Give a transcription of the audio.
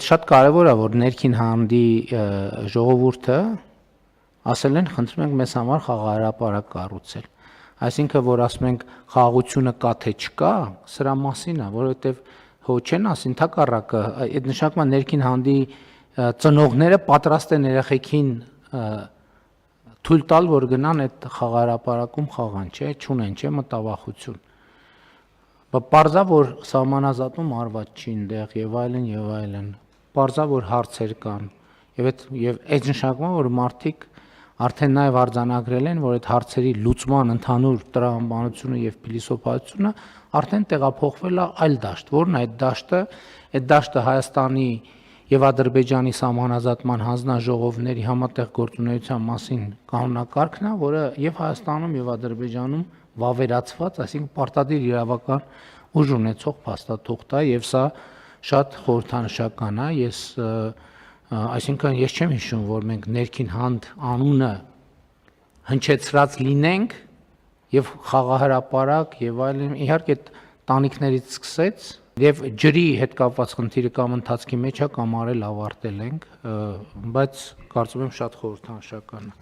շատ կարևոր է, որ ներքին հանդի ժողովուրդը ասել են, խնդրում ենք մեզ համար խաղահրապարակ կառուցել։ Այսինքն, որ ասում ենք խաղաղությունը կա թե չկա, սրա մասին է, որովհետև հո չեն ասի ընդհակառակը, այդ նշանակում է ներքին հանդի ծնողները պատրաստ են երեխեքին թույլ տալ, որ գնան այդ խաղահրապարակում խաղան, չէ, չունեն, չէ, մտավախություն։ Պարզա, որ սահմանազատում արված չի այնտեղ եւ այլն եւ այլն։ Պարզա, որ հարցեր կան եւ այդ նշանակում է, որ մարդիկ արդեն նաեւ արձանագրել են, որ այդ հարցերի լուծման ընդհանուր տրամաբանությունը եւ փիլիսոփայությունը արդեն տեղափոխվել է այլ դաշտ, որն է այդ դաշտը Հայաստանի եւ Ադրբեջանի սահմանազատման հանձնաժողովների համատեղ գործունեության մասին կանոնակարգն է, որը եւ Հայաստանում եւ Ադրբեջանում վավերացված, այսինքն պարտադիր իրավական ուժ ունեցող փաստաթուղթ է եւ սա շատ խորհրդանշական է, այսինքն ես չեմ հիշում, որ մենք ներքին հանդ անունը հնչեցրած լինենք եւ խաղահրապարակ եւ այլն, իհարկե տանիքներից սկսեց եւ ջրի հետ կապված խնդիրը կամ ընթացքի մեջ է կամ արել ավարտել ենք, բայց կարծում եմ շատ խորհրդանշական է։